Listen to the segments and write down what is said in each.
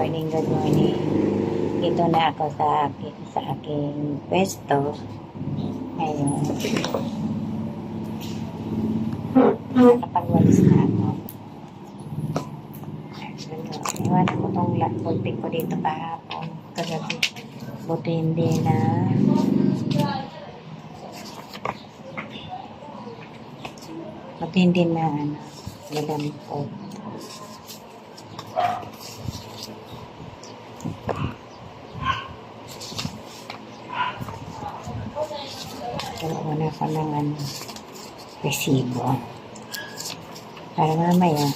morning, good morning. Dito na ako sa aking pwesto. Ayun. Nakapagwalis na ako. Iwan ko itong pulpik ko dito kahapon. Kagabi. Buti hindi na gagamit ko. Wala ko ng resibo. Para mamaya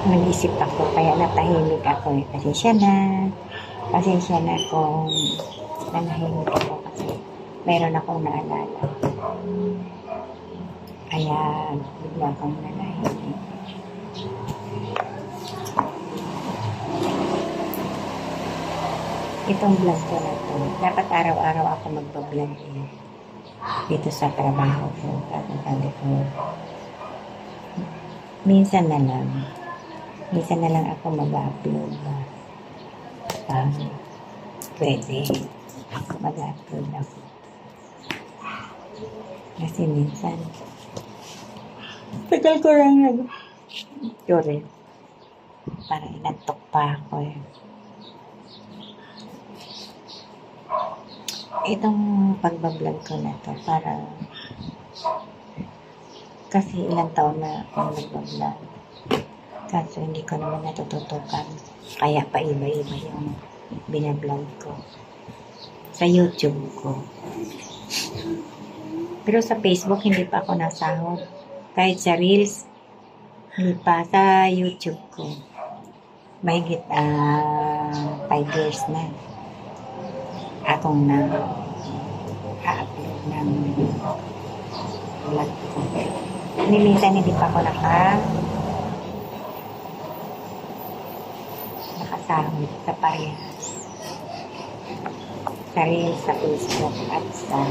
nag-isip ako, kaya natahimik ako. Pasensya na kung nanahimik ako kasi meron akong naalala. Kaya bigla akong nanahimik. Itong vlog ko na to, dapat araw-araw ako magpa-vlog dito sa trabaho ko. Sabi ko, minsan na lang ako mag-upload pwede mag-upload ako kasi minsan tagal ko lang sorry, parang inatok pa ako itong pagbablog ko na to para kasi ilang taon na akong nagbablog. Kaso hindi ko naman natututukan. Kaya pa iba-iba yung binablog ko. Sa YouTube ko. Pero sa Facebook, hindi pa ako nasahod. Kahit sa Reels, hindi pa. Sa YouTube ko. Mahigit 5 years na. Akong na-upload ng vlog ko. Minsan hindi pa ako nakasahod sa parehas. Sa Reels, sa Facebook, at sa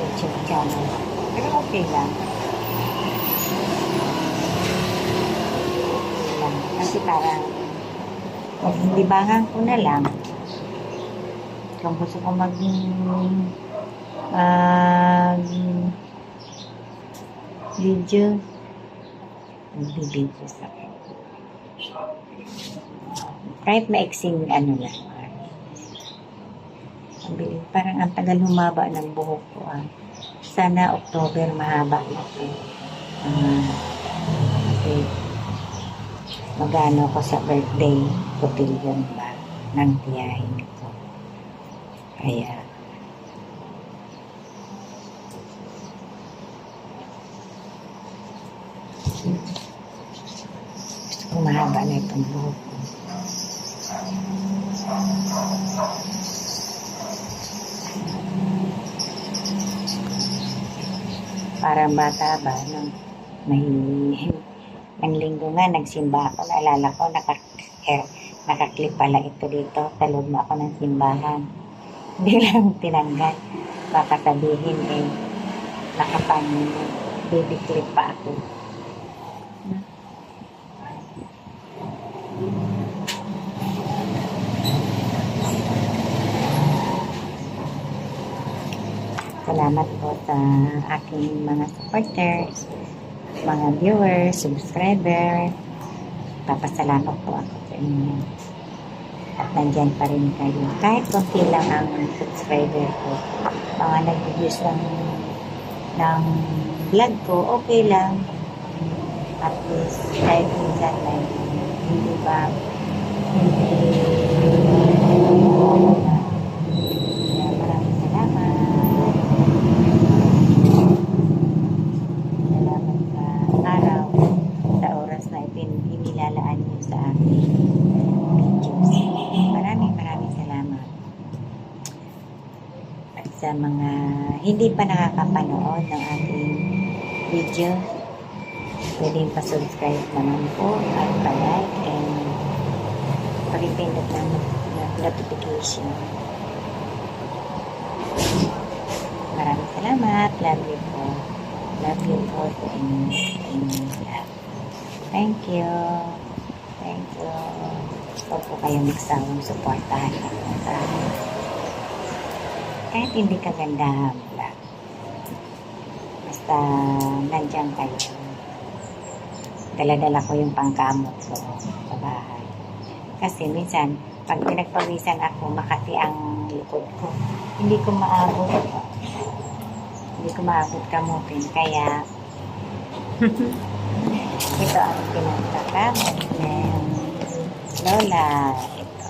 YouTube channel. Pero okay lang. Kasi parang maglibangan ko na lang. Kung gusto ko video, magbibideo sa akin. Kahit maiksing ano lang. Parang ang tagal humaba ng buhok ko. Sana October mahaba ito. Kasi magano ko sa birthday cotillion ba ng tiyahin ko. Kaya gusto ko mahaba na itong buhok ko. Parang bata ba, no? Ng linggo nga, nagsimba ako. Naalala ko, nakaklip pala ito dito. Sa loob na ako ng simbahan. Hindi lang tinanggal. Baka sabihin nakapang baby clip pa ako. Salamat po sa aking mga supporters, mga viewers, subscriber. Papasalamat po ako sa inyo. At nandyan pa rin kayo. Kahit konti lang ang subscriber ko. Mga nag-views ng vlog ko, okay lang. At least, kahit minsan like, hindi ba, maraming salamat. Salamat sa araw, sa oras na inilalaan niyo sa aking videos. Maraming salamat. At sa mga hindi pa nakakapanood ng aking video, pwedeng pa-subscribe naman po at pa-like and pag-pindot ng notification. Maraming salamat. Love you po. Love you po sa inyong lahat. Thank you. Thank you. Huwag po kayong magsawang supportahan ako sa kahit hindi kagandahan lang. Basta nandiyan kayo. Dala-dala ko yung pangkamot ko sa bahay. Kasi minsan, pag pinagpawisan ako, makati ang likod ko. Hindi ko maabot. Hindi ko maabot kamutin. Kaya, ito ang pinagkakamot ng lola. Ito.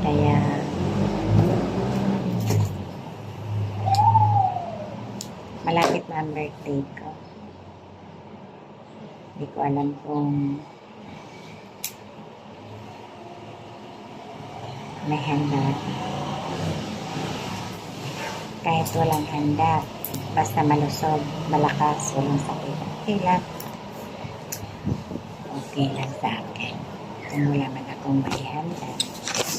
Kaya, malapit na ang birthday ko. Hindi ko alam kung may handa. Kahit walang handa, basta malusog, malakas, walang sakit. Okay lang. Okay lang sa akin. Kung wala man akong maihanda,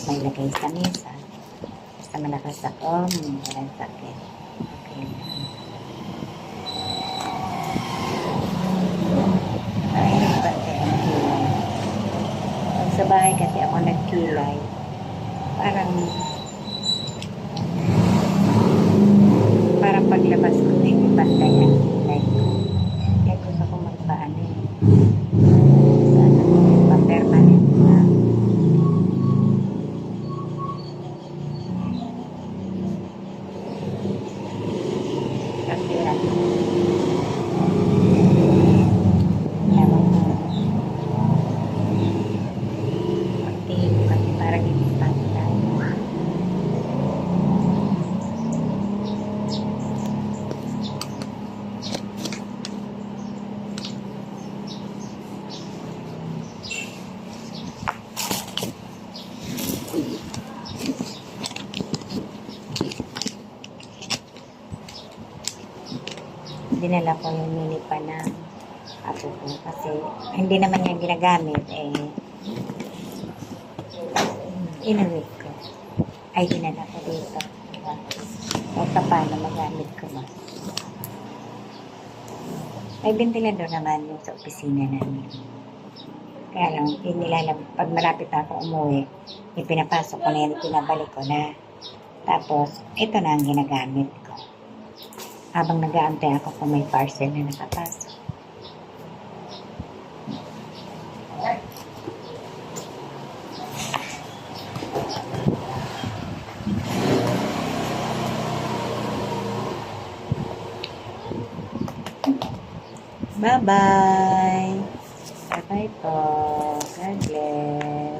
may lagay sa mesa. Basta malakas ako, walang sakit. Okay lang. Ay, nagpantay ang kilay. Pag sa bahay kasi ako nagkilay, parang paglabas ko hindi pantay ang kilay ko. Kaya gusto ko magpaano sana pa-permanent na. Kasi kasi parang hindi pantay. Dinala ko yung mini pa ng apo ko kasi hindi naman niya ginagamit inuwi ko ay dinala ko dito o paano magamit ko ba May ventilador naman yung sa opisina namin. Kaya lang, pag malapit na ako umuwi, ipinapasok ko na yan, pinabalik ko na. Tapos, ito na ang ginagamit ko. Habang nag-aantay ako kung may parcel na nakapasok. Bye-bye! Bye-bye po. God bless.